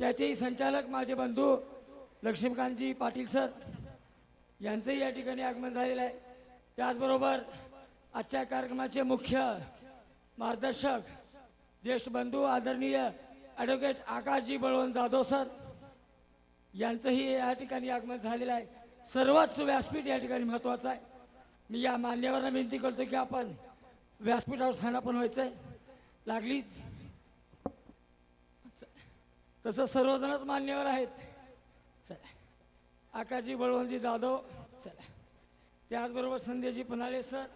त्याचेही संचालक माझे बंधू लक्ष्मीकांतजी पाटील सर यांचंही या ठिकाणी आगमन झालेलं आहे। त्याचबरोबर आजच्या कार्यक्रमाचे मुख्य मार्गदर्शक ज्येष्ठ बंधू आदरणीय ॲडव्होकेट आकाशजी बळवंत जाधव सर यांचंही या ठिकाणी आगमन झालेलं आहे। सर्वच व्यासपीठ या ठिकाणी महत्त्वाचं आहे। मी या मान्यवरांना विनंती करतो की आपण व्यासपीठावर स्थानापन्न व्हायचं आहे। लागलीच तसं सर्वजणच मान्यवर आहेत। चला आकाशजी बळवंतजी जाधव, चला त्याचबरोबर संध्याजी पन्हाळे सर,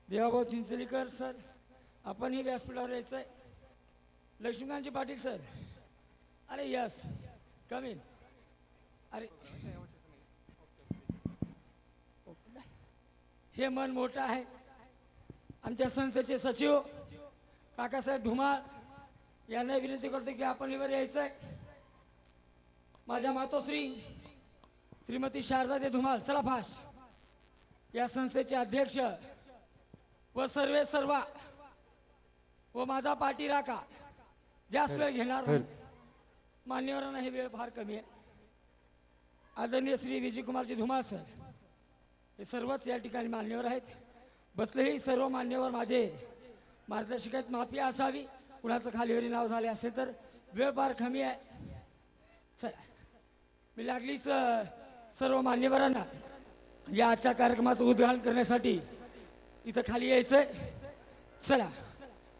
देवाभाऊ चिंचलीकर सर, आपणही व्यासपीठावर यायचं आहे। लक्ष्मीकांतजी पाटील सर, अरे यस कम इन। अरे हे मन मोठं आहे। आमच्या संस्थेचे सचिव काकासाहेब धुमाळ यांना विनंती करतो की आपण इवर यायचं आहे। माझ्या मातोश्री श्रीमती शारदा दे धुमाळ, चला फास्ट। या संस्थेचे अध्यक्ष व सर्वे सर्वा व माझा पाठी राखा, जास्त वेळ घेणार नाही। मान्यवरांना हे वेळ फार कमी आहे। आदरणीय श्री विजयकुमारजी धुमाळ सर हे सर्वच या ठिकाणी मान्यवर आहेत। बसलेही सर्व मान्यवर माझे मार्गदर्शक आहेत। माफी असावी कुणाचं खालीवरी नाव झाले असेल तर, वेळ फार कमी आहे। चला मी लागलीच सर्व मान्यवरांना या आजच्या कार्यक्रमाचं उद्घाटन करण्यासाठी इथं खाली यायचंय। चला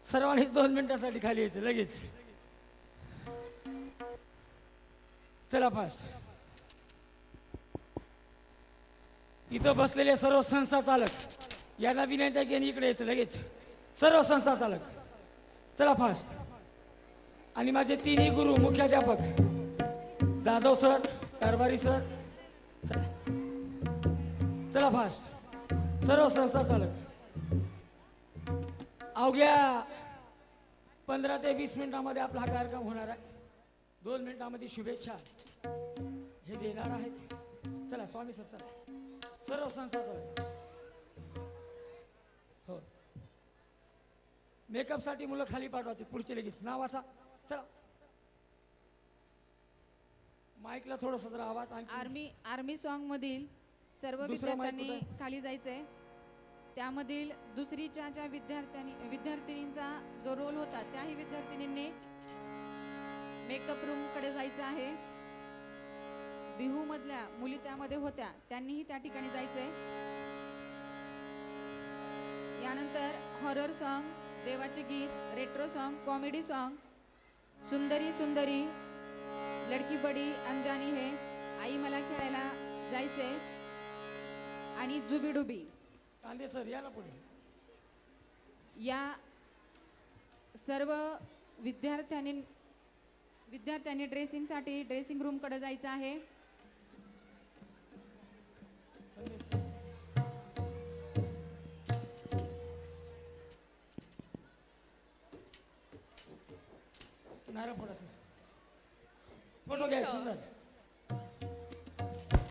सर्वांनीच 2 मिनिटासाठी खाली यायचं लगेच। चला फास्ट। इथं बसलेले सर्व संस्था चालक यांना विनंती आहे की इकडे यायचं लगेच। सर्व संस्था चालक चला फास्ट। आणि माझे तिन्ही गुरु मुख्याध्यापक जाधव सर, कारभारी सर, चला चला फास्ट। सर्व संस्था चालक अवघ्या 15 ते 20 मिनिटांमध्ये आपला हा कार्यक्रम होणार आहे। 2 मिनिटांमध्ये शुभेच्छा हे देणार आहेत। चला स्वामी सर, चला सर्व संस्था चला। हो मेकअप साठी मुलं खाली पाठवायचे, पुढचे लगेच नावाचा। चला माईकला थोडंसं जरा आवाज। आर्मी सॉन्ग मधील सर्व विद्यार्थ्यांनी खाली जायचंय। त्यामधील दुसरीच्या ज्या विद्यार्थिनींचा जो रोल होता त्याही विद्यार्थिनींनी मेकअप रूम कडे जायचं आहे। बिहू मधल्या मुली त्यामध्ये होत्या, त्यांनीही त्या ठिकाणी जायचंय। यानंतर हॉरर सॉन्ग, देवाचे गीत, रेट्रो सॉन्ग, कॉमेडी सॉन्ग, सुंदरी सुंदरी, लडकी बडी अंजानी है, आई मला खेळायला जायचे आणि जुबीडुबी। कांदे सर या ना पुढे। या सर्व विद्यार्थ्यांनी ड्रेसिंगसाठी ड्रेसिंग रूम कडे जायचं आहे।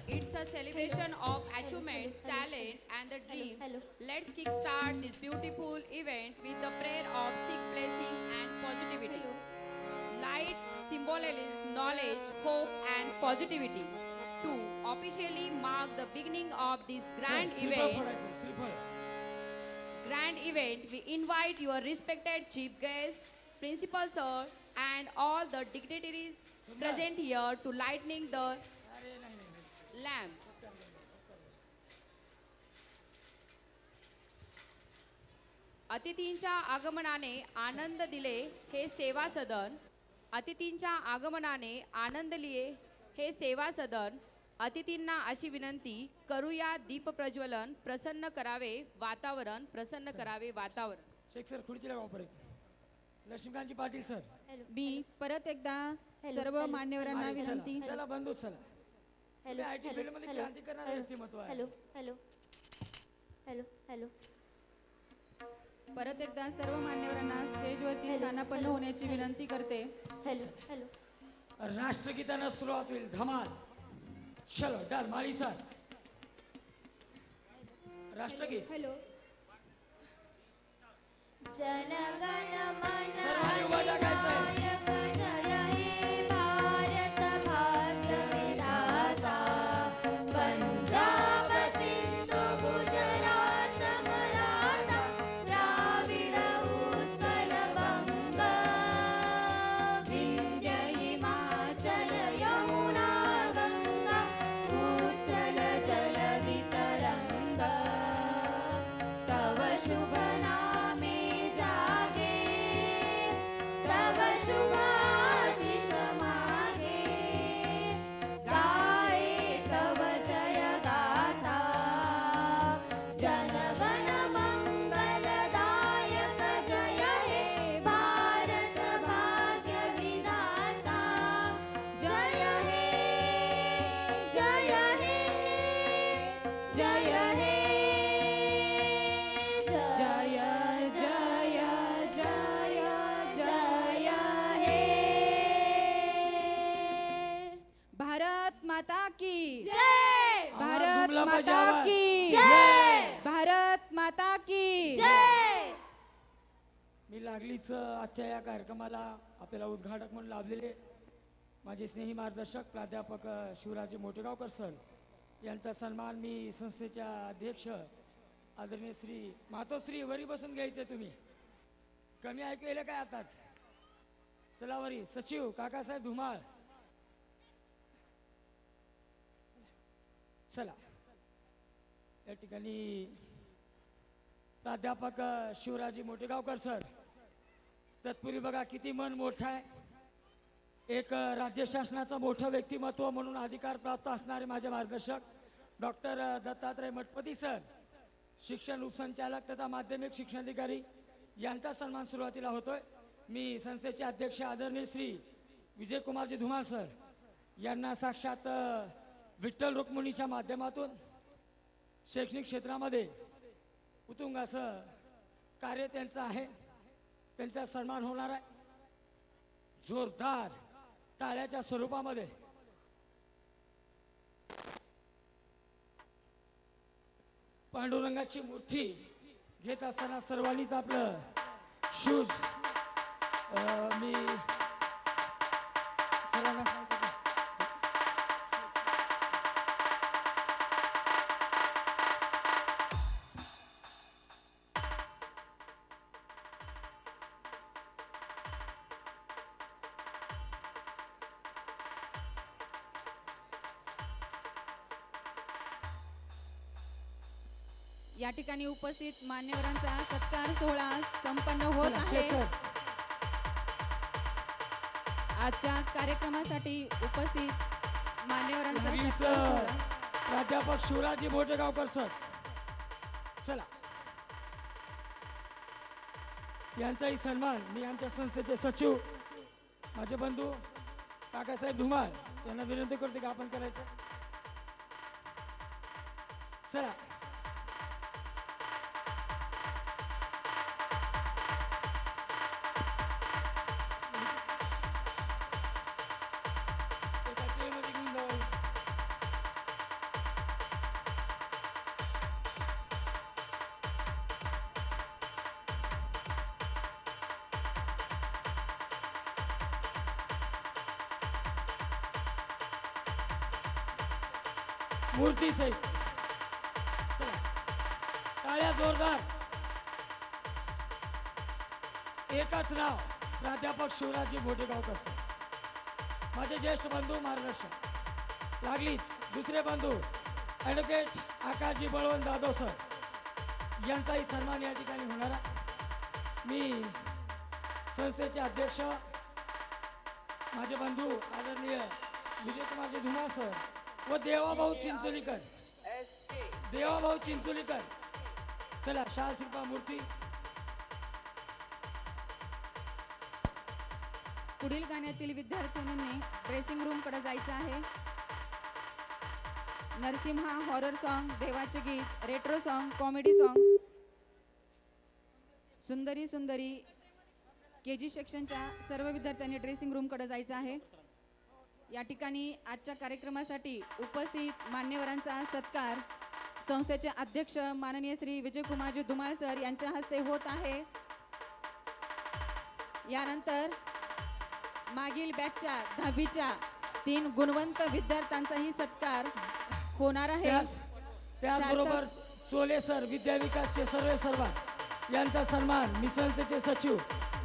It's a celebration of achievements, talent, and the dreams. Let's kickstart this beautiful event with the prayer of seek blessing and positivity. Light symbolizes knowledge, hope, and positivity. To officially mark the beginning of this grand event, we invite your respected chief guests, principal sir, and all the dignitaries present here to lighting the lamp. अतिथींच्या आगमनाने आनंद दिले हे सेवा सदन, अतिथींच्या आगमनाने आनंद लिए हे सेवा सदन। अतिथींना अशी विनंती करूया दीप प्रज्वलन, प्रसन्न करावे वातावरण, प्रसन्न करावे वातावरण। शेख सर खुर्चीला वापरे। लक्ष्मीकांतजी पाटील सर, मी परत एकदा सर्व मान्यवरांना विनंती। चला बंधू चला। हॅलो आयटी फील्ड मध्ये क्रांती करणारे व्यक्तिमत्व आहे। हॅलो हॅलो हॅलो हॅलो परत एकदा सर्व मान्यवरांना स्टेजवरती स्थानापन्न होण्याची विनंती करते। हॅलो हॅलो राष्ट्रगीतानं सुरुवात होईल। धमाल चलो डर माळी सर राष्ट्रगीत। हॅलो जनगण मन सर्वांनी उभा टाकायचंय। जय हे भारत माता की जय आवाज भारत दुमला पाहिजे, माता आवाज. की जय भारत माता की जय मी लागलीच आजच्या या कार्यक्रमाला आपल्याला उद्घाटक म्हणून लाभलेले माझे स्नेही मार्गदर्शक प्राध्यापक शिवराजे मोठेगावकर सर यांचा सन्मान मी संस्थेच्या अध्यक्ष आदरणीय श्री मातोश्री वरी बसून घ्यायचे तुम्ही कमी ऐकू येईल काय आताच चला वरी सचिव काकासाहेब धुमाळ चला या ठिकाणी प्राध्यापक शिवराजी मोठेगावकर सर तत्पूर्वी बघा किती मन मोठं आहे एक राज्य शासनाचं मोठं व्यक्तिमत्व म्हणून अधिकार प्राप्त असणारे माझे मार्गदर्शक डॉक्टर दत्तात्रय मठपती सर शिक्षण उपसंचालक तथा माध्यमिक शिक्षणाधिकारी यांचा सन्मान सुरुवातीला होतोय मी संस्थेचे अध्यक्ष आदरणीय श्री विजयकुमारजी धुमाळ सर यांना साक्षात विठ्ठल रुक्मिणीच्या माध्यमातून शैक्षणिक क्षेत्रामध्ये उत्तुंग असं कार्य त्यांचं आहे त्यांचा सन्मान होणार आहे जोरदार टाळ्याच्या स्वरूपामध्ये पांडुरंगाची मूर्ती घेत असताना सर्वांनीच आपलं शूज मी सर्वांना सांगतो की या ठिकाणी उपस्थित मान्यवरांचा सत्कार सोहळा संपन्न होत चला, आहे शेठ सर. आजच्या कार्यक्रमासाठी उपस्थित मान्यवरांचा लागलीच सत्कार सोहळा प्राध्यापक शिवराजी मोठेगावकर सर चला यांचाही सन्मान मी आमच्या संस्थेचे सचिव माझे बंधू काकासाहेब धुमाळ यांना विनंती करते की आपण करायचं चला एका ट्रेमध्ये घेऊन जाऊ. मूर्ती सहित चला टाळ्या जोरदार एकच नाव प्राध्यापक शिवराजी मोठेगावकर सर माझे ज्येष्ठ बंधू मार्गदर्शक लागलीच दुसरे बंधू ॲडव्होकेट आकाशजी बळवंत जाधव सर यांचाही सन्मान या ठिकाणी होणार आहे मी संस्थेचे अध्यक्ष माझे बंधू आदरणीय विजयकुमारजी धुमाळ सर व देवाभाऊ चिंचोलीकर देवाभाऊ चिंचोलीकर चला शाल शिल्पा मूर्ती पुढील गाण्यातील विद्यार्थिनींनी ड्रेसिंग रूम कडे जायचं आहे नरसिम्हा हॉरर सॉन्ग देवाचे गीत रेट्रो सॉन्ग कॉमेडी सॉन्ग सुंदरी सुंदरी केजी सेक्शनच्या सर्व विद्यार्थ्यांनी ड्रेसिंग रूम कडे जायचं आहे या ठिकाणी आजच्या कार्यक्रमासाठी उपस्थित मान्यवरांचा सत्कार संस्थेचे अध्यक्ष माननीय श्री विजयकुमारजी धुमाळ सर यांच्या हस्ते होत आहे यानंतर मागील बॅचच्या 10वीच्या 3 गुणवंत विद्यार्थ्यांचाही सत्कार होणार आहे त्याचबरोबर चोले सर विद्या विकासचे सर्व यांचा सन्मान मी संस्थेचे सचिव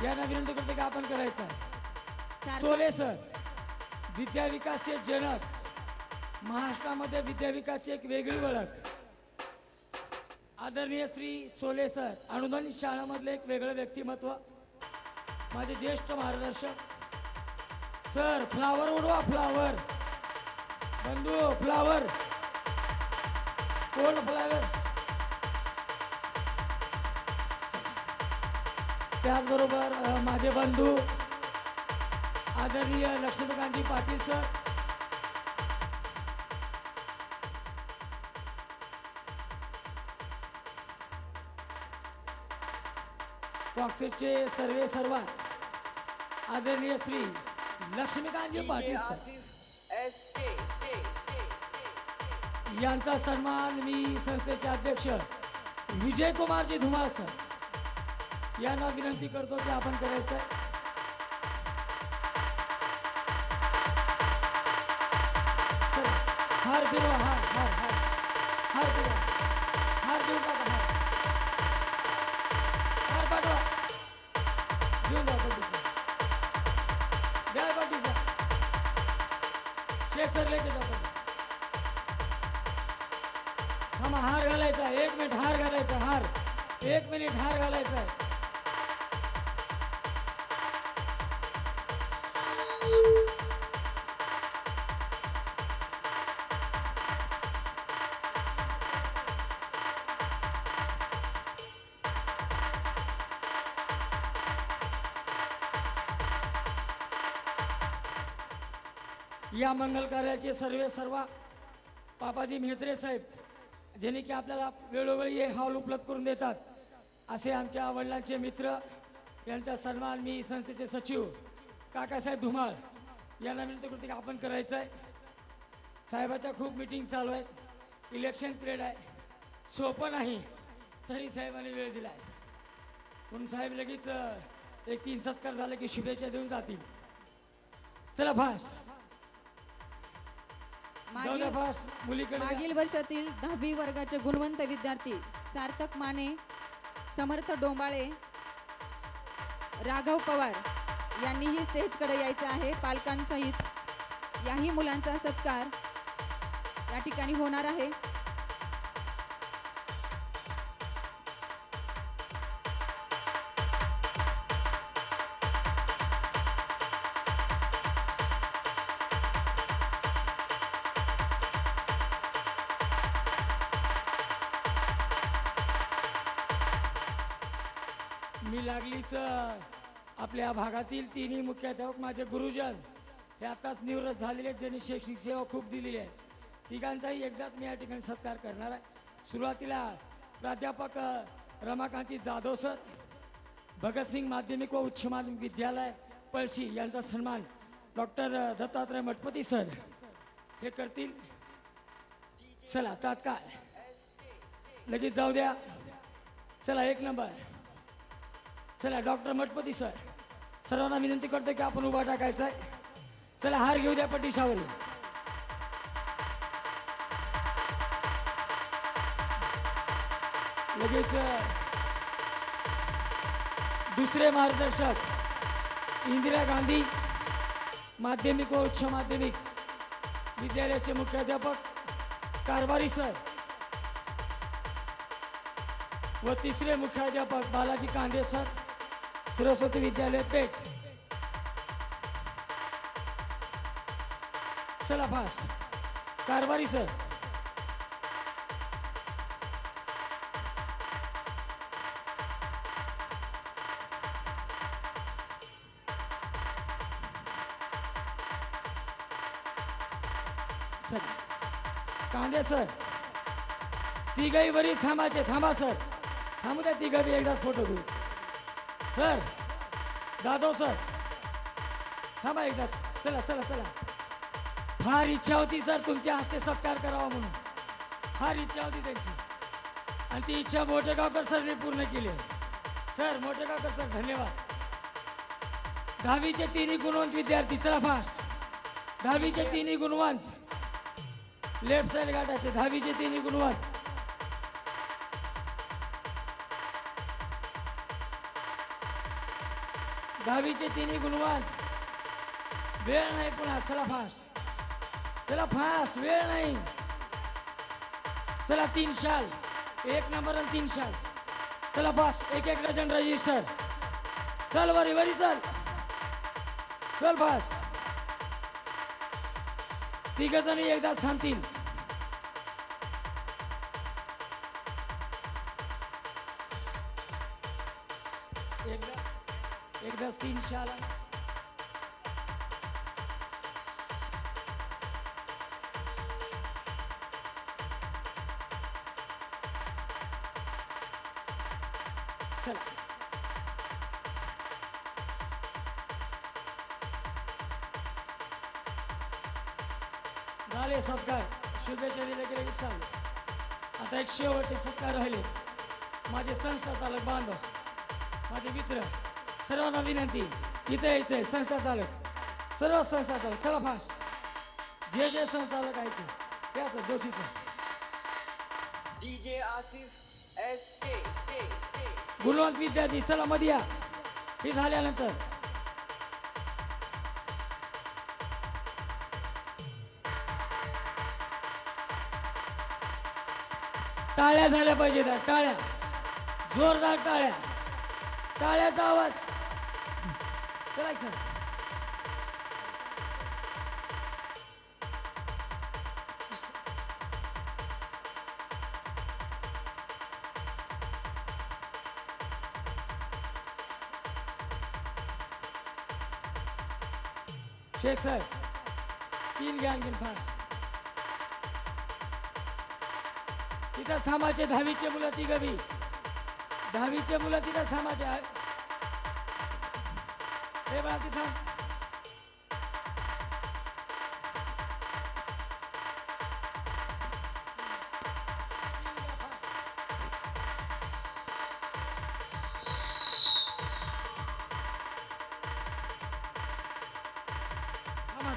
यांना विनंती करते की आपण करायचा आहे. चोले सर विद्या विकासचे जनक महाराष्ट्रामध्ये विद्या विकासची एक वेगळी ओळख आदरणीय श्री चोले सर अनुदानित शाळामधले एक वेगळं व्यक्तिमत्व माझे ज्येष्ठ मार्गदर्शक सर फ्लावर उडवा फ्लावर बंधू फ्लावर कोण फ्लावर त्याचबरोबर माझे बंधू आदरणीय लक्ष्मीकांतजी पाटील सर सर्व आदरणीय श्री लक्ष्मीकांतजी पाटील सर यांचा सन्मान मी संस्थेचे अध्यक्ष विजय कुमारजी धुमाळ सर यांना विनंती करतो की आपण करायचं आहे. चला, हार फिरवा, हार हार हार हार फिरवा, हार देऊ टाका, हार पाठवा, घेऊन जा पाठीचा, द्या पाठीचा, शेख सर लेके जा पाठीचा. थांबा, हार घालायचा, 1 मिनिट हार घालायचा, हार 1 मिनिट हार घालायचा आहे. या मंगल कार्याचे सर्व पापाजी मेहत्रे साहेब ज्यांनी की आपल्याला वेळोवेळी हे हॉल उपलब्ध करून देतात असे आमच्या वडिलांचे मित्र यांचा सन्मान मी संस्थेचे सचिव काकासाहेब धुमाळ यांना विनंती करतो की आपण करायचं आहे. साहेबाच्या खूप मीटिंग चालू आहेत, इलेक्शन पिरियड आहे, सोपं नाही तरी साहेबांनी वेळ दिला आहे. म्हणून साहेब लगेच एक 3 सत्कार झाले की शुभेच्छा देऊन जातील. चला फास्ट जाऊ द्या, फास्ट मुलीकडे द्या. मागील वर्षातील 10वी वर्गाचे गुणवंत विद्यार्थी सार्थक माने, समर्थ डोंबाळे, राघव पवार यांनीही स्टेजकडे यायचं आहे. पालकांसहित याही मुलांचा सत्कार या ठिकाणी होणार आहे. मी लागलीच आपल्या भागातील तिन्ही मुख्याध्यापक माझे गुरुजन हे आताच निवृत्त झालेले ज्यांनी शैक्षणिक सेवा खूप दिलेली आहे तिघांचाही एकदाच मी या ठिकाणी सत्कार करणार आहे. सुरुवातीला प्राध्यापक रमाकांती जाधव सर, भगतसिंग माध्यमिक व उच्च माध्यमिक विद्यालय पळशी यांचा सन्मान डॉक्टर दत्तात्रय मठपती सर हे करतील. चला तात्काळ लगेच जाऊ द्या. चला 1 नंबर. चला डॉक्टर मठपती सर, सर्वांना विनंती करतो की आपण उभा टाकायचा आहे. चला हार घेऊ द्या पटिशावर. लगेच दुसरे मार्गदर्शक इंदिरा गांधी माध्यमिक व उच्च माध्यमिक विद्यालयाचे मुख्याध्यापक कारभारी सर व तिसरे मुख्याध्यापक बालाजी कांदे सर, सरस्वती विद्यालय पेठ. चला फास्ट कारभारी सर. कांदे सर, तिघही वरी थांबायचे. थांबा सर, थांबू द्या तिघं बी एकदाच फोटो घेऊ. सर जाधव सर थांबा एकदाच. चला चला चला. फार इच्छा होती सर तुमच्या हस्ते सत्कार करावा म्हणून, फार इच्छा होती त्यांची आणि ती इच्छा मोठेगावकर सरने पूर्ण केली. सर मोठेगावकर सर धन्यवाद. 10वीचे तिन्ही गुणवंत विद्यार्थी. चला फास्ट. 10वीचे तिन्ही गुणवंत लेफ्ट साइड गाठायचे. 10वीचे तिन्ही गुणवंत. दहावीचे तिन्ही गुणवंत. वेळ नाही पुन्हा. चला फास्ट. चला फास्ट, वेळ नाही. चला 3 शाल. 1 नंबर आणि 3 शाल. चला फास्ट. 1 dozen register. चल वरी वरी चल. चल फास्ट. तिघ जणी एकदाच थांबतील. एकदाच 3 शाल. चला झाले सत्कार, शुभेच्छा दिल्या गेले की चालेल. आता एक शेवटचे सत्कार राहिले. माझे संस्था चालक बांधव, माझे मित्र, सर्वांना विनंती, इथे यायचंय. संस्था चालक, सर्व संस्था चालक, चला फास्ट. जे जे संस्था चालक आहेत ते या sir, Joshi sir. DJ Asif SK गुणवंत विद्यार्थी चला मध्ये या. हे झाल्यानंतर टाळ्या झाल्या पाहिजेत. टाळ्या, जोरदार टाळ्या, टाळ्याचा आवाज. चला सर. शेख सर, 3 घ्या आणखीन फार. तिथं थांबायचे 10वीचे मुलं, तिघं बी 10वीचे मुलं तिथं थांबायचे. हे बघा तिथं.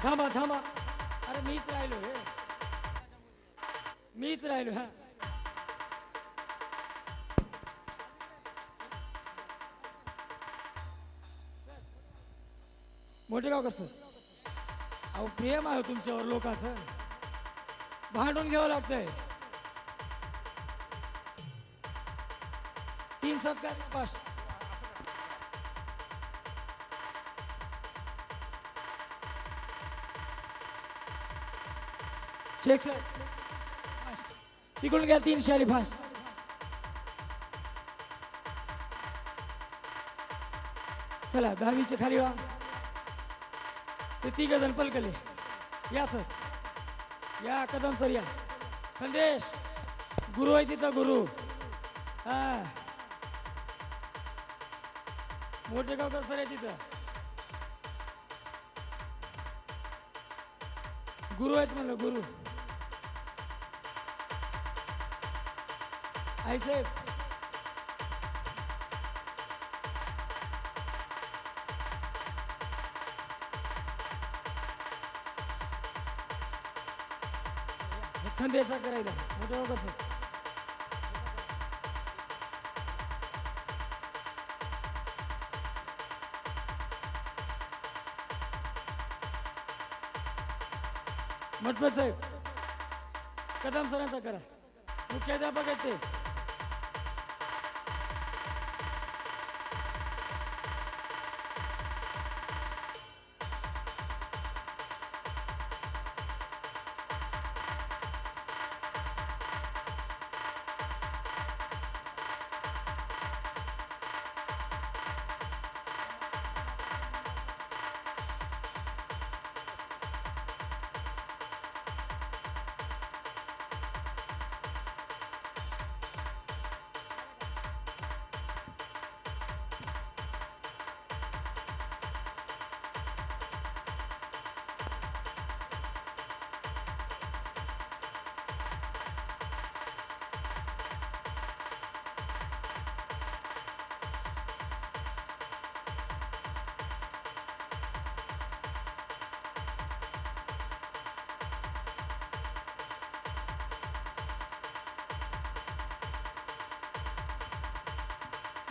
थांबा थांबा. अरे मीच राहिलो हे, मीच राहिलो. हा मोठे गाव कसं. अहो प्रेम आहे तुमच्यावर लोकांचं, भांडून घ्यावं लागतंय. 3 सत्कार फास्ट. शेख सर तिकडून घ्या 3 शाली फास्ट. चला 10वीचे खाली व्हा. ते 3 जण पलकले या सर, या कदम सर या. संदेश गुरु आहे तिथं, गुरु. हा मोठे गावकर सर आहे तिथं, गुरु आहेत म्हणलं, गुरु. आई साहेब संदेशा करायला मोठं कसं. मठपत साहेब कदम सरांचा करा, मुख्याध्यापक आहेत ते.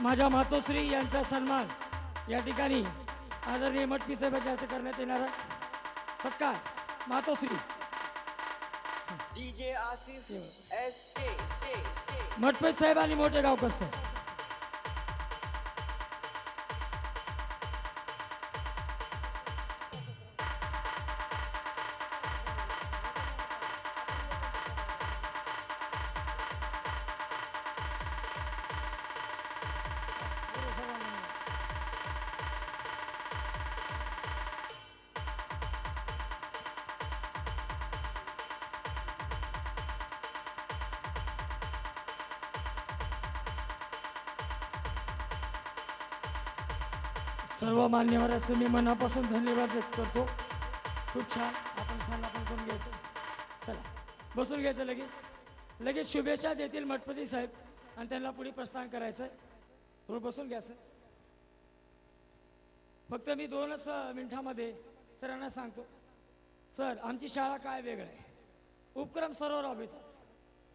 माझ्या मातोश्री यांचा सन्मान या ठिकाणी आदरणीय मठपी साहेबांच्या हस्ते करण्यात येणार आहे. सत्कार मातोश्री DJ आसिफ SK मठपत साहेब आणि मोठे गावकर सर. सर्व मान्यवरांचे मी मनापासून धन्यवाद व्यक्त करतो. खूप छान आपण सण आपण करून घ्यायचो. चला बसून घ्यायचं लगेच लगेच शुभेच्छा देतील मठपती साहेब आणि त्यांना पुढे प्रस्थान करायचं आहे. थोडं बसून घ्या सर. फक्त मी 2च मिनिटामध्ये सरांना सांगतो. सर आमची शाळा काय वेगळं आहे. उपक्रम सर्व राबवितात.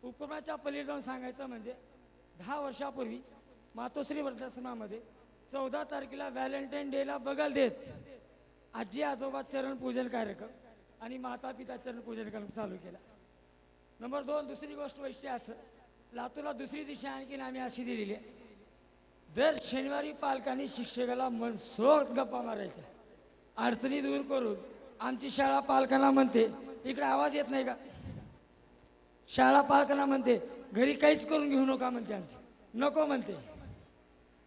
उपक्रमाच्या पलीकडे जाऊन सांगायचं म्हणजे 10 वर्षापूर्वी मातोश्री वृद्धाश्रमामध्ये 14 तारखेला व्हॅलेंटाईन डेला बगल देत आजी आजोबा चरण पूजन कार्यक्रम आणि माता पिता चरण पूजन कार्यक्रम चालू केला. नंबर 2 दुसरी गोष्ट वैशिष्ट्य असं लातूरला दुसरी दिशा आणखीन आम्ही अशी दिलेली आहे. दर शनिवारी पालकांनी शिक्षकाला मनसोक्त गप्पा मारायच्या अडचणी दूर करून आमची शाळा पालकांना म्हणते इकडे आवाज येत नाही का. शाळा पालकांना म्हणते घरी काहीच करून घेऊ नका म्हणते. आमची नको म्हणते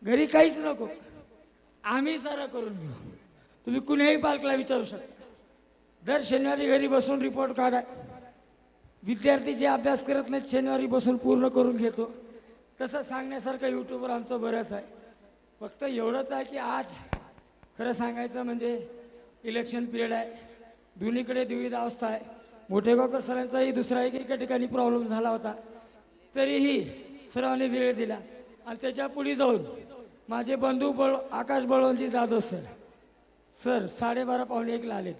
घरी काहीच नको आम्ही सारं करून घेऊ. तुम्ही कुणीही पालकाला विचारू शकता. दर शनिवारी घरी बसून रिपोर्ट काढा. विद्यार्थी जे अभ्यास करत नाहीत शनिवारी बसून पूर्ण करून घेतो. तसं सांगण्यासारखं यूट्यूबवर आमचं बरंच आहे. फक्त एवढंच आहे की आज खरं सांगायचं म्हणजे इलेक्शन पिरियड आहे. दोन्हीकडे द्विविध अवस्था आहे. मोठेगावकर सरांचाही दुसरा एका ठिकाणी प्रॉब्लेम झाला होता तरीही सरांनी वेळ दिला. आणि त्याच्या पुढे जाऊन माझे बंधू आकाश बळवंतजी जाधव सर 12:30 पावणे 1ला आलेत.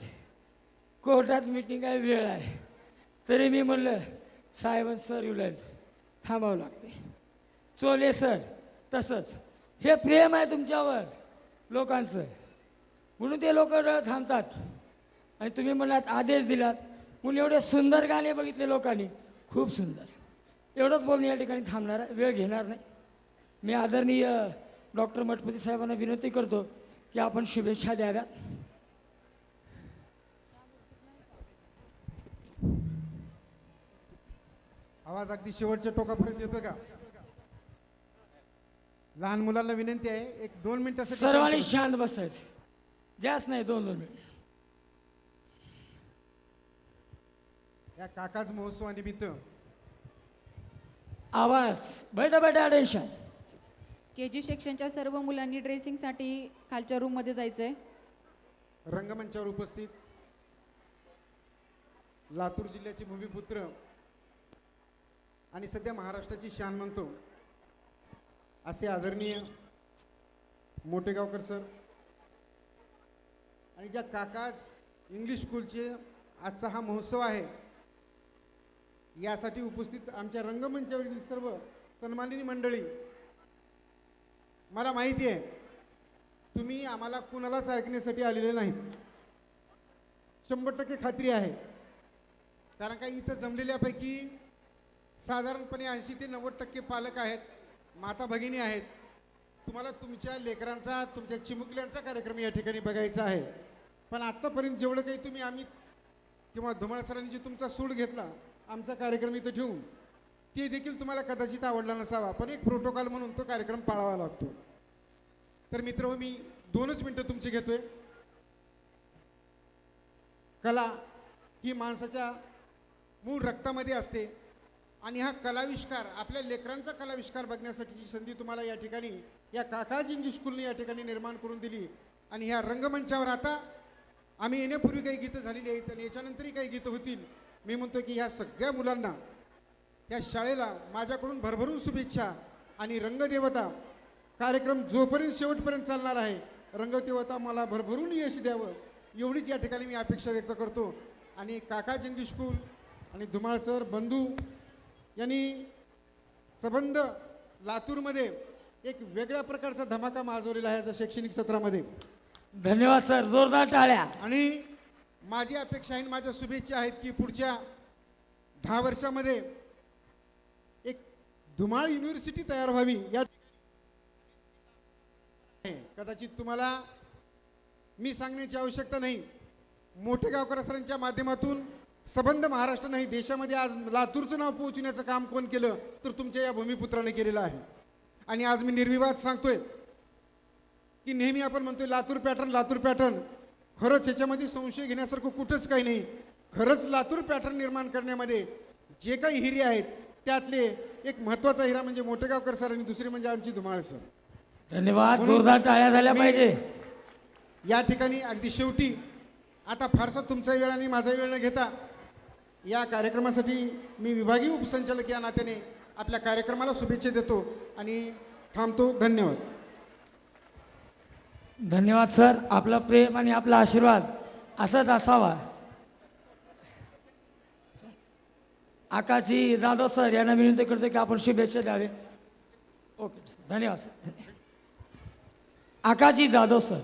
कोर्टात मीटिंग आहे वेळ आहे तरी मी म्हणलं साहेब सर येऊ थांबावं लागते. चोले सर तसंच हे प्रेम आहे तुमच्यावर लोकांचं म्हणून ते लोक थांबतात. आणि तुम्ही म्हणालात आदेश दिलात म्हणून एवढे सुंदर गाणे बघितले लोकांनी खूप सुंदर. एवढंच बोलणं या ठिकाणी थांबणार आहे वेळ घेणार नाही. मी आदरणीय डॉक्टर मठपती साहेबांना विनंती करतो की आपण शुभेच्छा द्याव्यात. आवाज अगदी शेवटच्या टोकापर्यंत येतोय का. लहान मुलांना विनंती आहे 1-2 मिनिटासाठी सर्वांनी शांत बसायचं जास्त नाही 2 मिनिट. या काकाच महोत्सवानिमित्त आवाज बैठा बैठा अटेन्शन. KG सेक्शनच्या सर्व मुलांनी ड्रेसिंगसाठी खालच्या रूममध्ये जायचंय. रंगमंचावर उपस्थित लातूर जिल्ह्याचे भूमिपुत्र आणि सध्या महाराष्ट्राची शान म्हणतो असे आदरणीय मोठेगावकर सर आणि ज्या काकाच इंग्लिश स्कूलचे आजचा हा महोत्सव आहे यासाठी उपस्थित आमच्या रंगमंचावरील सर्व सन्माननीय मंडळी. मला माहिती आहे तुम्ही आम्हाला कुणालाच ऐकण्यासाठी आलेले नाही. 100% खात्री आहे. कारण का इथं जमलेल्यापैकी साधारणपणे 80 ते 90% पालक आहेत, माता भगिनी आहेत. तुम्हाला तुमच्या लेकरांचा तुमच्या चिमुकल्यांचा कार्यक्रम या ठिकाणी बघायचा आहे. पण आत्तापर्यंत जेवढं काही तुम्ही आम्ही किंवा धुमाळ सरांनी जे तुमचा सूड घेतला आमचा कार्यक्रम इथं ठेवून ते देखील तुम्हाला कदाचित आवडला नसावा. पण एक प्रोटोकॉल म्हणून तो कार्यक्रम पाळावा लागतो. तर मित्र मी 2च मिनटं तुमचे घेतोय. कला ही माणसाच्या मूळ रक्तामध्ये असते आणि हा कलाविष्कार आपल्या लेकरांचा कलाविष्कार बघण्यासाठीची संधी तुम्हाला या ठिकाणी या काकाजी इंग्लिश स्कूलने या ठिकाणी निर्माण करून दिली. आणि ह्या रंगमंचावर आता आम्ही येण्यापूर्वी काही गीतं झालेली आहेत आणि याच्यानंतरही काही गीतं होतील. मी म्हणतो की ह्या सगळ्या मुलांना या शाळेला माझ्याकडून भरभरून शुभेच्छा. आणि रंगदेवता कार्यक्रम जोपर्यंत शेवटपर्यंत चालणार आहे रंगदेवता मला भरभरून यश द्यावं एवढीच या ठिकाणी मी अपेक्षा व्यक्त करतो. आणि काकाजी इंग्लिश स्कूल आणि धुमाळ सर बंधू यांनी संबंध लातूरमध्ये एक वेगळ्या प्रकारचा धमाका माजवलेला आहे या शैक्षणिक सत्रामध्ये. धन्यवाद सर जोरदार टाळ्या. आणि माझी अपेक्षा आहे माझ्या शुभेच्छा आहेत की पुढच्या 10 वर्षामध्ये एक धुमाळ युनिव्हर्सिटी तयार व्हावी. या कदाचित तुम्हाला मी सांगण्याची आवश्यकता नाही. मोठेगावकर सरांच्या माध्यमातून संबंध महाराष्ट्र नाही देशामध्ये आज लातूरचं नाव पोहोचवण्याचं काम कोण केलं तर तुमच्या या भूमिपुत्राने केलेलं आहे. आणि आज मी निर्विवाद सांगतोय की नेहमी आपण म्हणतोय लातूर पॅटर्न खरंच ह्याच्यामध्ये संशय घेण्यासारखं कुठंच काही नाही. खरंच लातूर पॅटर्न निर्माण करण्यामध्ये जे काही हिरे आहेत त्यातले एक महत्त्वाचा हिरा म्हणजे मोठेगावकर सर आणि दुसरी म्हणजे आमची धुमाळ सर. धन्यवाद जोरदार टाळ्या झाल्या पाहिजे. या ठिकाणी अगदी शेवटी आता फारसा तुमचा वेळ आणि माझा वेळ न घेता या कार्यक्रमासाठी मी विभागीय उपसंचालक या नात्याने आपल्या कार्यक्रमाला शुभेच्छा देतो आणि थांबतो. धन्यवाद. धन्यवाद सर. आपलं प्रेम आणि आपला आशीर्वाद असाच असावा. आकाशजी जाधव सर यांना विनंती करतो की आपण शुभेच्छा द्यावे. ओके सर, धन्यवाद सर. आकाशजी जाधव सर,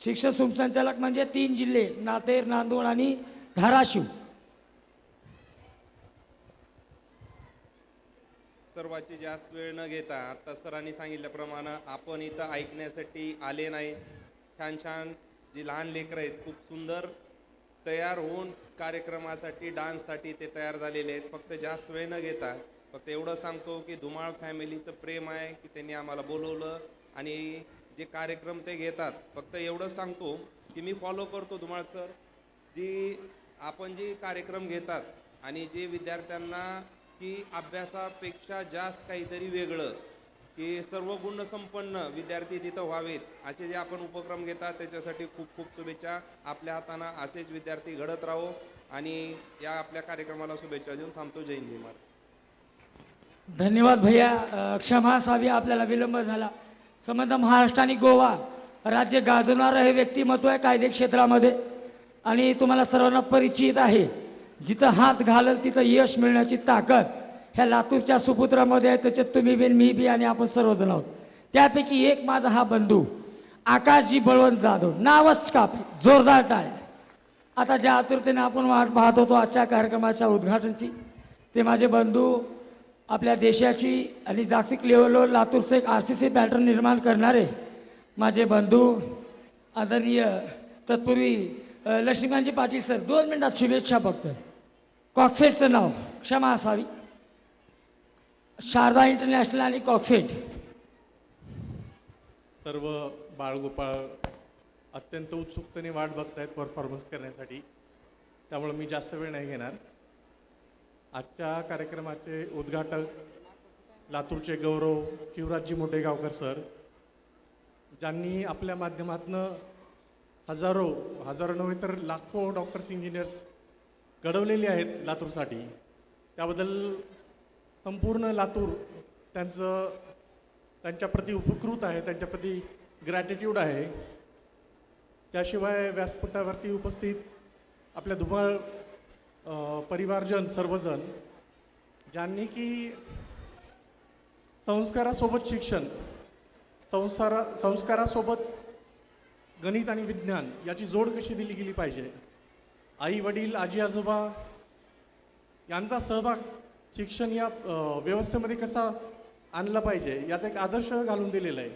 शिक्षक उपसंचालक म्हणजे 3 जिल्हे नांदेड, नांदूर आणि धाराशिव. सर्वांची जास्त वेळ न घेता आत्ता सरांनी सांगितल्याप्रमाणे आपण इथं ऐकण्यासाठी आले नाही. छान छान जी लहान लेकरं आहेत खूप सुंदर तयार होऊन कार्यक्रमासाठी डान्ससाठी ते तयार झालेले आहेत. फक्त जास्त वेळ न घेता फक्त एवढं सांगतो की धुमाळ फॅमिलीचं प्रेम आहे की त्यांनी आम्हाला बोलवलं आणि जे कार्यक्रम ते घेतात. फक्त एवढंच सांगतो की मी फॉलो करतो धुमाळ सर, जी आपण जे कार्यक्रम घेतात आणि जे विद्यार्थ्यांना की अभ्यासापेक्षा जास्त काहीतरी वेगळं की सर्व गुणसंपन्न विद्यार्थी तिथं व्हावेत असे जे आपण उपक्रम घेतात त्याच्यासाठी खूप खूप शुभेच्छा. आपल्या हातानं असेच विद्यार्थी घडत राहो आणि या आपल्या कार्यक्रमाला शुभेच्छा देऊन थांबतो. जय हिंद, जय महाराज. धन्यवाद भैया. क्षमा असावी, आपल्याला विलंब झाला. संबंध महाराष्ट्र आणि गोवा राज्य गाजवणारं हे व्यक्तिमत्व आहे कायदे क्षेत्रामध्ये आणि तुम्हाला सर्वांना परिचित आहे. जिथं हात घालल तिथं यश मिळण्याची ताकद ह्या लातूरच्या सुपुत्रामध्ये आहे. त्याच्यात तुम्ही बी मी बी आणि आपण सर्वजण आहोत. त्यापैकी एक माझा हा बंधू आकाशजी बळवंत जाधव, नावच कापे, जोरदार टाळ्या. आता ज्या आतुरतेने आपण वाट पाहत होतो आजच्या कार्यक्रमाच्या उद्घाटनची, ते माझे बंधू आपल्या देशाची आणि जागतिक लेवलवर लातूरचं एक RCC पॅटर्न निर्माण करणारे माझे बंधू आदरणीय तत्पूर्वी लक्ष्मीकांतजी पाटील सर. 2 मिनिटात शुभेच्छा. फक्त कॉक्सेटचं नाव क्षमा असावी, शारदा इंटरनॅशनल आणि कॉक्सेट. सर्व बाळगोपाळ अत्यंत उत्सुकतेने वाट बघतायत परफॉर्मन्स करण्यासाठी, त्यामुळे मी जास्त वेळ नाही घेणार. आजच्या कार्यक्रमाचे उद्घाटक लातूरचे गौरव शिवराजजी मोठेगावकर सर, ज्यांनी आपल्या माध्यमातून हजारो नव्हे तर लाखो डॉक्टर्स इंजिनियर्स घडवलेले आहेत लातूरसाठी. त्याबद्दल संपूर्ण लातूर त्यांच्याप्रती उपकृत आहे, त्यांच्याप्रती ग्रॅटिट्यूड आहे. त्याशिवाय व्यासपीठावरती उपस्थित आपल्या धुमाळ परिवारजन सर्वजण, ज्यांनी की संस्कारासोबत शिक्षण, संस्कारासोबत गणित आणि विज्ञान याची जोड कशी दिली गेली पाहिजे, आई वडील आजी आजोबा यांचा सहभाग शिक्षण या व्यवस्थेमध्ये कसा आणला पाहिजे याचा एक आदर्श घालून दिलेला आहे.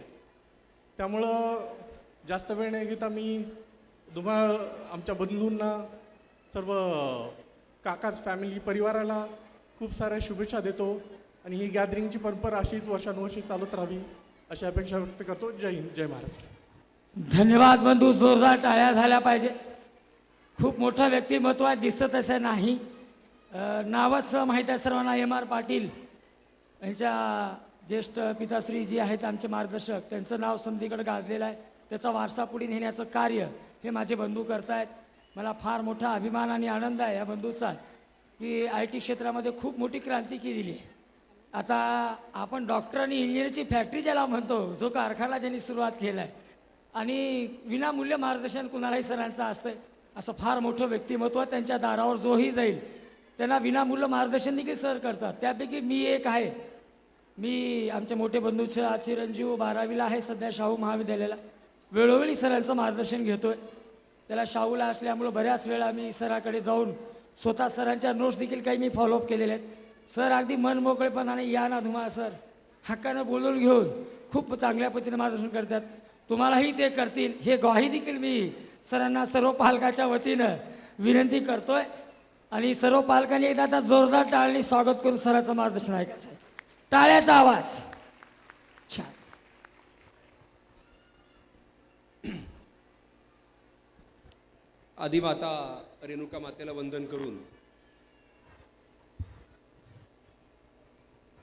त्यामुळं जास्त वेळ नाही घेता मी धुमाळ आमच्या बंधूंना, सर्व काकाच फॅमिली परिवाराला खूप साऱ्या शुभेच्छा देतो आणि ही गॅदरिंगची परंपरा अशीच वर्षानुवर्षे चालत राहावी अशी अपेक्षा व्यक्त करतो. जय हिंद, जय महाराष्ट्र. धन्यवाद बंधू. जोरदार टाळ्या झाल्या पाहिजे. खूप मोठं व्यक्तिमत्व आहे, दिसत असं नाही. नावच माहीत आहे सर्वांना. MR पाटील यांच्या ज्येष्ठ पिताश्री जी आहेत आमचे मार्गदर्शक, त्यांचं नाव संधीकडे गाजलेलं आहे. त्याचा वारसा पुढे नेण्याचं कार्य हे माझे बंधू करतायत. मला फार मोठा अभिमान आणि आनंद आहे या बंधूचा की IT क्षेत्रामध्ये खूप मोठी क्रांती केलेली आहे. आता आपण डॉक्टर आणि इंजिनियरची फॅक्टरी ज्याला म्हणतो, जो कारखाना ज्यांनी सुरुवात केला आहे आणि विनामूल्य मार्गदर्शन कुणालाही सरांचं असतं, असं फार मोठं व्यक्तिमत्व. त्यांच्या दारावर जोही जाईल त्यांना विनामूल्य मार्गदर्शन देखील सर करतात. त्यापैकी मी एक आहे. मी आमच्या मोठे बंधूच्या चिरंजीव 12वीला आहे सध्या शाहू महाविद्यालयाला. वेळोवेळी सरांचं मार्गदर्शन घेतोय. त्याला शाहूला असल्यामुळं बऱ्याच वेळा मी सराकडे जाऊन स्वतः सरांच्या नोट्स देखील काही मी फॉलोअप केलेले आहेत. सर अगदी मन मोकळेपणाने या ना धुमाळ सर हक्कानं बोलून घेऊन खूप चांगल्या पद्धतीने मार्गदर्शन करतात. तुम्हालाही ते करतील हे ग्वाही देखील मी सरांना सर्व पालकाच्या वतीनं विनंती करतोय. आणि सर्व पालकांनी एकदा आता जोरदार टाळ्यांनी स्वागत करून सरांचं मार्गदर्शन ऐकायचं आहे. टाळ्याचा आवाज. छान. आदिमाता रेणुका मातेला वंदन करून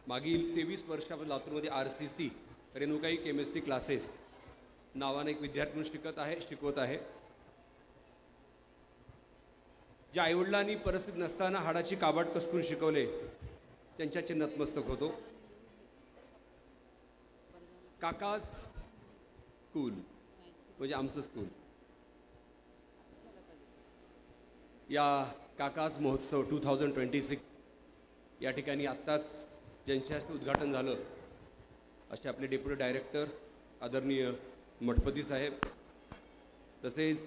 मागील 23 वर्षापासून लातूरमध्ये RCC रेणुकाई केमिस्ट्री क्लासेस नावाने एक विद्यार्थी म्हणून शिकवत आहे. ज्या आईवडिलांनी परिस्थिती नसताना हाडाची काबाट कसकून शिकवले त्यांच्याचे नतमस्तक होतो. काकाज स्कूल म्हणजे आमचं स्कूल. या काकाज महोत्सव 2026 या ठिकाणी आत्ताच ज्यांच्या हस्ते उद्घाटन झालं असे आपले डेप्युटी डायरेक्टर आदरणीय मठपती साहेब, तसेच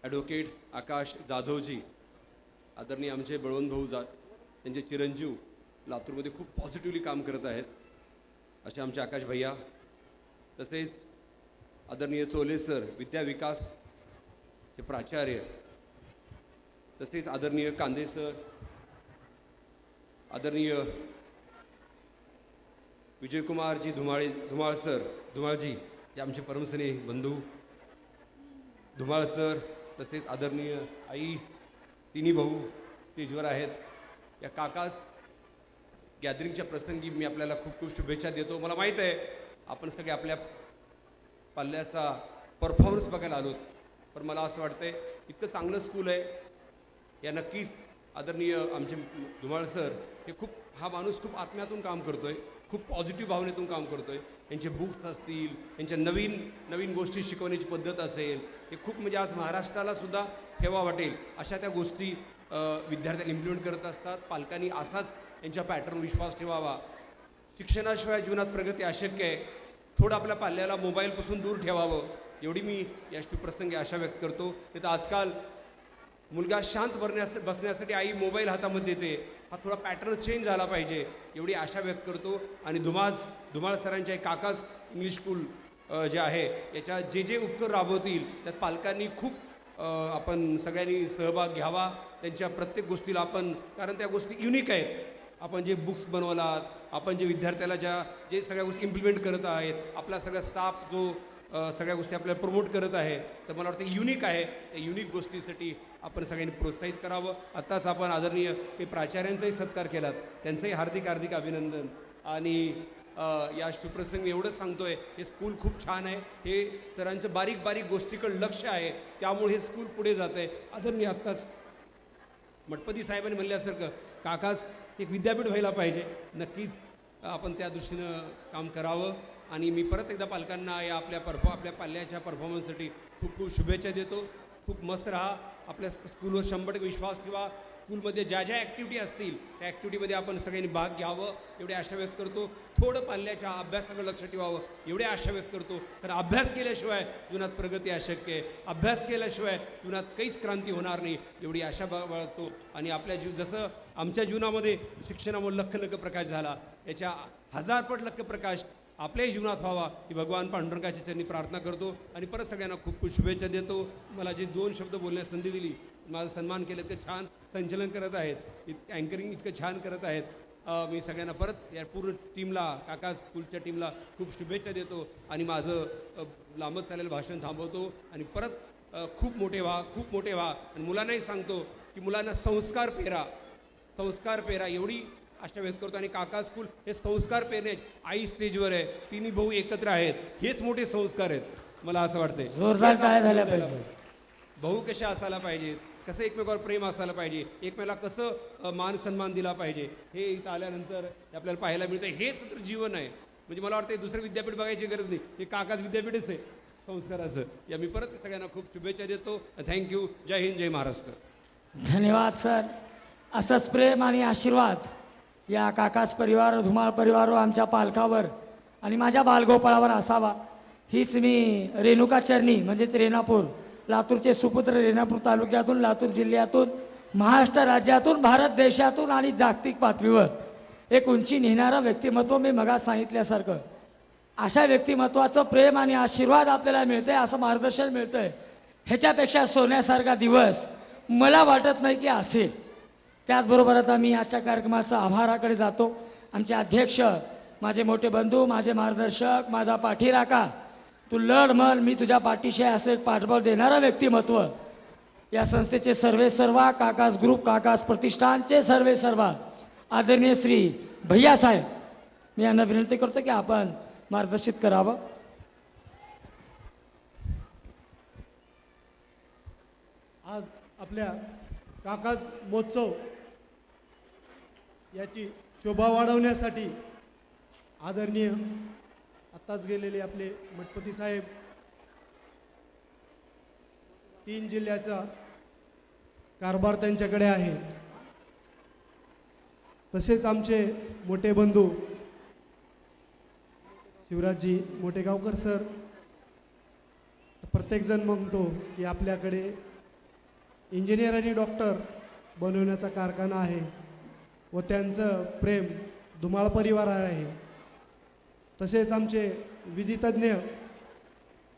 ॲडव्होकेट आकाश जाधवजी, आदरणीय आमचे बळवंत भाऊ त्यांचे चिरंजीव लातूरमध्ये खूप पॉझिटिव्हली काम करत आहेत असे आमचे आकाश भैया, तसेच आदरणीय चोले सर विद्या विकास चे प्राचार्य, तसेच आदरणीय कांदे सर, आदरणीय विजयकुमारजी धुमाळ सर, धुमाळजी जे आमचे परमसने बंधू धुमाळ सर, तसेच आदरणीय आई, तिन्ही भाऊ स्टेजवर आहेत. या काकास गॅदरिंगच्या प्रसंगी मी आपल्याला खूप खूप शुभेच्छा देतो. मला माहीत आहे आपण सगळे आपल्या पाल्याचा परफॉर्मन्स बघायला आलोत, पण मला असं वाटतंय इतकं चांगलं स्कूल आहे. या नक्कीच आदरणीय आमचे धुमाळ सर हे खूप, हा माणूस खूप आत्म्यातून काम करतोय, खूप पॉझिटिव्ह भावनेतून काम करतोय. यांचे बुक्स असतील, यांच्या नवीन नवीन गोष्टी शिकवण्याची पद्धत असेल, हे खूप म्हणजे आज महाराष्ट्राला सुद्धा ठेवा वाटेल अशा त्या गोष्टी विद्यार्थ्यांना इम्प्लिमेंट करत असतात. पालकांनी असाच यांच्या पॅटर्न विश्वास ठेवावा. शिक्षणाशिवाय जीवनात प्रगती अशक्य आहे. थोडं आपल्या पाल्याला मोबाईलपासून दूर ठेवावं एवढी मी या प्रसंगी आशा व्यक्त करतो. नाही तर आजकाल मुलगा शांत बसण्यासाठी आई मोबाईल हातामध्ये देते. हा थोडा पॅटर्न चेंज झाला पाहिजे एवढी आशा व्यक्त करतो. आणि धुमाळ सरांच्या काकास इंग्लिश स्कूल जे आहे याच्या जे उपक्रम राबवतील त्यात पालकांनी खूप आपण सगळ्यांनी सहभाग घ्यावा. त्यांच्या प्रत्येक गोष्टीला आपण, कारण त्या गोष्टी युनिक आहेत. आपण जे बुक्स बनवलात, आपण जे विद्यार्थ्याला जे सगळ्या गोष्टी इम्प्लिमेंट करत आहेत, आपला सगळा स्टाफ जो सगळ्या गोष्टी आपल्याला प्रमोट करत आहे, तर मला वाटतं युनिक आहे. त्या युनिक गोष्टीसाठी आपण सगळ्यांनी प्रोत्साहित करावं. आत्ताच आपण आदरणीय काही प्राचार्यांचाही सत्कार केलात, त्यांचंही हार्दिक हार्दिक अभिनंदन. आणि या शुभप्रसंगी एवढंच सांगतोय, हे स्कूल खूप छान आहे. हे सरांचं बारीक बारीक गोष्टीकडे लक्ष आहे, त्यामुळे हे स्कूल पुढे जात आहे. आदरणीय आत्ताच मठपती साहेबांनी म्हणल्यासारखं काकाच एक विद्यापीठ व्हायला पाहिजे. नक्कीच आपण त्या दृष्टीनं काम करावं. आणि मी परत एकदा पालकांना या आपल्या पाल्याच्या परफॉर्मन्ससाठी खूप खूप शुभेच्छा देतो. खूप मस्त राहा. आपल्या स्कूलवर 100% विश्वास ठेवा. स्कूलमध्ये ज्या ज्या ॲक्टिव्हिटी असतील त्या ॲक्टिव्हिटीमध्ये आपण सगळ्यांनी भाग घ्यावं एवढी आशा व्यक्त करतो. थोडं पाल्याच्या अभ्यासाकडे लक्ष ठेवावं एवढी आशा व्यक्त करतो. कारण अभ्यास केल्याशिवाय जीवनात प्रगती अशक्य आहे. अभ्यास केल्याशिवाय जीवनात काहीच क्रांती होणार नाही एवढी आशा बाळगतो. आणि आपल्या जसं आमच्या जीवनामध्ये शिक्षणामुळे लख प्रकाश झाला, याच्या 1000 पट लख प्रकाश आपल्याही जीवनात व्हावा ही भगवान पांडुरंगाच्या चरणी प्रार्थना करतो. आणि परत सगळ्यांना खूप खूप शुभेच्छा देतो. मला जे 2 शब्द बोलण्यास संधी दिली, माझा सन्मान केलं, इतकं छान संचलन करत आहेत, अँकरिंग इतकं छान करत आहेत. मी सगळ्यांना परत या पूर्ण टीमला, काका स्कूलच्या टीमला खूप शुभेच्छा देतो. आणि माझं लांबत चाललेलं भाषण थांबवतो. आणि परत खूप मोठे व्हा. आणि मुलांनाही सांगतो की मुलांना संस्कार पेरा एवढी आशा व्यक्त करतो. आणि काका स्कूल हे संस्कार पेरणे, आई स्टेजवर आहे, तिन्ही भाऊ एकत्र आहेत, हेच मोठे संस्कार आहेत. मला असं वाटतंय जोरदार काय झालं पाहिजे. भाऊ कशा असायला पाहिजेत, कसं एकमेकावर प्रेम असायला पाहिजे, एकमेकाला कसं मान सन्मान दिला पाहिजे, हे इथं आल्यानंतर आपल्याला पाहायला मिळतं. हेच तर जीवन आहे. म्हणजे मला वाटतं दुसरं विद्यापीठ बघायची गरज नाही, हे काकाच विद्यापीठच आहे संस्काराचं. या मी परत सगळ्यांना खूप शुभेच्छा देतो. थँक्यू. जय हिंद, जय महाराष्ट्र. धन्यवाद सर. असंच प्रेम आणि आशीर्वाद या काकास परिवार, धुमाळ परिवार व आमच्या पालकावर आणि माझ्या बालगोपाळावर असावा, हीच मी रेणुका चरणी म्हणजेच रेणापूर, लातूरचे सुपुत्र, रेणापूर तालुक्यातून, लातूर जिल्ह्यातून, महाराष्ट्र राज्यातून, भारत देशातून आणि जागतिक पातळीवर एक उंची नेणारं व्यक्तिमत्व, मी मगा सांगितल्यासारखं अशा व्यक्तिमत्वाचं प्रेम आणि आशीर्वाद आपल्याला मिळतंय, असं मार्गदर्शन मिळतंय. ह्याच्यापेक्षा सोन्यासारखा दिवस मला वाटत नाही की असेल. त्याचबरोबर आता मी आजच्या कार्यक्रमाचा आभाराकडे जातो. आमचे अध्यक्ष, माझे मोठे बंधू, माझे मार्गदर्शक, माझा पाठीराखा, तू लढ म्हण, मी तुझ्या पाठीशी असं एक पाठबळ देणारं व्यक्तिमत्व, या संस्थेचे सर्वेसर्वा, काकास ग्रुप, काकास प्रतिष्ठानचे सर्वेसर्वा आदरणीय श्री भैयासाहेब, मी यांना विनंती करतो की आपण मार्गदर्शित करावं. आज आपल्या काकाज महोत्सव याची शोभा वाढवण्यासाठी आदरणीय आत्ताच गेलेले आपले मठपती साहेब, 3 जिल्ह्याचा कारभार त्यांच्याकडे आहे, तसेच आमचे मोठे बंधू शिवराजजी मोठेगावकर सर, प्रत्येकजण म्हणतो की आपल्याकडे इंजिनियर आणि डॉक्टर बनवण्याचा कारखाना आहे व त्यांचं प्रेम धुमाळ परिवारावर आहे. तसेच आमचे विधितज्ञ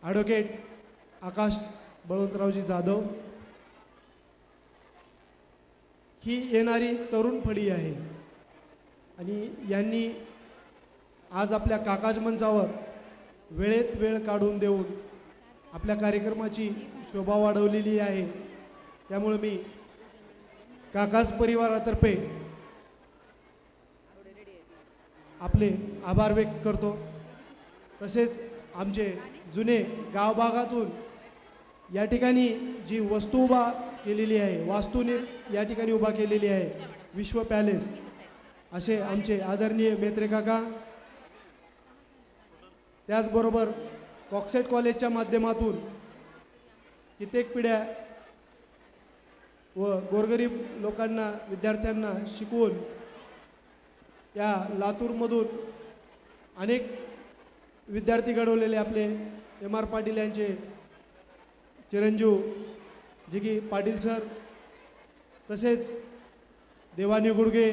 ॲडव्होकेट आकाश बळवंतरावजी जाधव ही येणारी तरुण फळी आहे आणि यांनी आज आपल्या काकाज मंचावर वेळेत वेळ काढून देऊन आपल्या कार्यक्रमाची शोभा वाढवलेली आहे. त्यामुळे मी काकाज परिवारातर्फे आपले आभार व्यक्त करतो. तसेच आमचे जुने गावभागातून या ठिकाणी जी वस्तू उभा केलेली आहे, या ठिकाणी उभा केलेली आहे, विश्व पॅलेस, असे आमचे आदरणीय मेत्रे काका, त्याचबरोबर कॉक्सेट कॉलेजच्या माध्यमातून कित्येक पिढ्या व गोरगरीब लोकांना, विद्यार्थ्यांना शिकवून या लातूरमधून अनेक विद्यार्थी घडवलेले आपले M.R. पाटील यांचे चिरंजीव जिगी पाटील सर, तसेच देवानी गुडगे,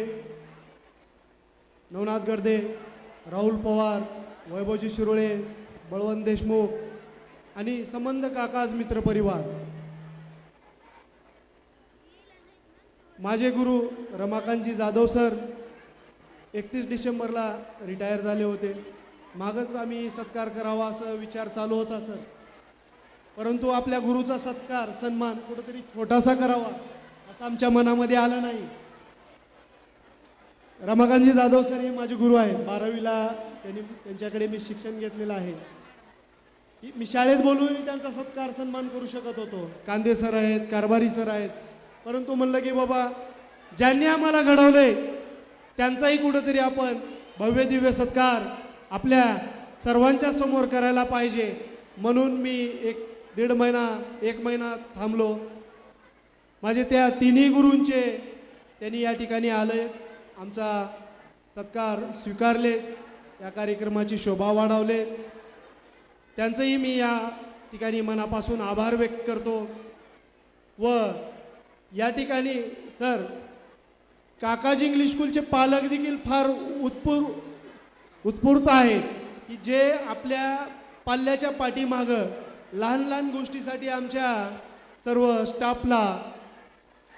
नवनाथ गर्दे, राहुल पवार, वैभवजी शिरोळे, बळवंत देशमुख आणि संबंध काकाज मित्र परिवार, माझे गुरु रमाकांतजी जाधव सर 31 डिसेंबरला रिटायर झाले होते. मागच आम्ही सत्कार करावा असं विचार चालू होता सर, परंतु आपल्या गुरुचा सत्कार सन्मान कुठेतरी छोटासा करावा असं आमच्या मनामध्ये आलं नाही. रमाकांतजी जाधव सर हे माझे गुरु आहेत. 12वीला त्यांच्याकडे मी शिक्षण घेतलेलं आहे. मी शाळेत बोलून त्यांचा सत्कार सन्मान करू शकत होतो. कांदे सर आहेत, कारभारी सर आहेत, परंतु म्हणलं की बाबा ज्यांनी आम्हाला घडवलंय त्यांचाही कुठेतरी आपण भव्य दिव्य सत्कार आपल्या सर्वांच्या समोर करायला पाहिजे. म्हणून मी 1.5 महिना थांबलो. माझे त्या तिन्ही गुरूंचे त्यांनी या ठिकाणी आले, आमचा सत्कार स्वीकारले, या कार्यक्रमाची शोभा वाढवले. त्यांचंही मी या ठिकाणी मनापासून आभार व्यक्त करतो. व या ठिकाणी सर काकाजी इंग्लिश स्कूलचे पालक देखील फार उत्स्फूर्त आहेत की जे आपल्या पाल्याच्या पाठीमागं लहान लहान गोष्टीसाठी आमच्या सर्व स्टाफला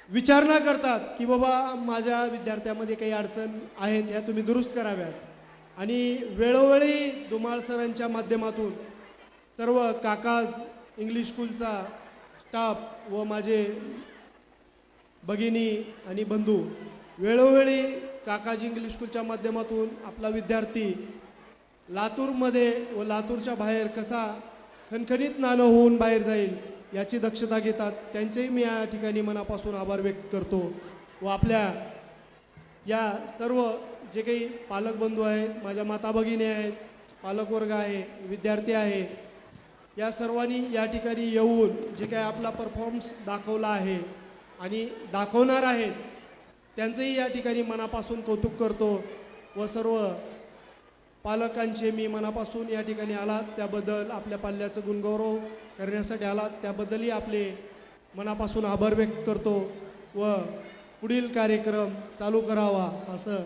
विचारणा करतात की बाबा माझ्या विद्यार्थ्यामध्ये काही अडचण आहेत, ह्या तुम्ही दुरुस्त कराव्यात. आणि वेळोवेळी धुमाळ सरांच्या माध्यमातून सर्व काकाज इंग्लिश स्कूलचा स्टाफ व माझे भगिनी आणि बंधू वेळोवेळी काकाजी इंग्लिश स्कूलच्या माध्यमातून आपला विद्यार्थी लातूरमध्ये व लातूरच्या बाहेर कसा खणखणीत नाणं होऊन बाहेर जाईल याची दक्षता घेतात. त्यांचेही मी या ठिकाणी मनापासून आभार व्यक्त करतो. व आपल्या या सर्व जे काही पालक बंधू आहेत, माझ्या माता भगिनी आहेत, पालकवर्ग आहे, विद्यार्थी आहे, या सर्वांनी या ठिकाणी येऊन जे काही आपला परफॉर्मन्स दाखवला आहे आणि दाखवणार आहेत त्यांचंही या ठिकाणी मनापासून कौतुक करतो. व सर्व पालकांचे मी मनापासून या ठिकाणी आलात त्याबद्दल, आपल्या पाल्याचं गुणगौरव करण्यासाठी आलात त्याबद्दलही आपले मनापासून आभार व्यक्त करतो. व पुढील कार्यक्रम चालू करावा असं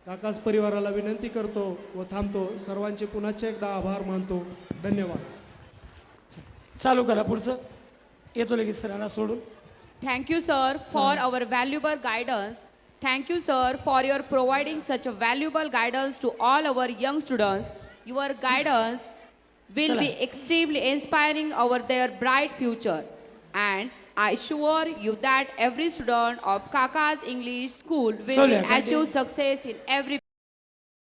काकाज परिवाराला विनंती करतो व थांबतो. सर्वांचे पुन्हा एकदा आभार मानतो. धन्यवाद. चालू करा पुढचं. येतो लगेच सरांना सोडून. Thank you, sir, for our valuable guidance. Thank you, sir, for your providing such a valuable guidance to all our young students. Your guidance will be extremely inspiring over their bright future. And I assure you that every student of Kaka's English School will achieve success in every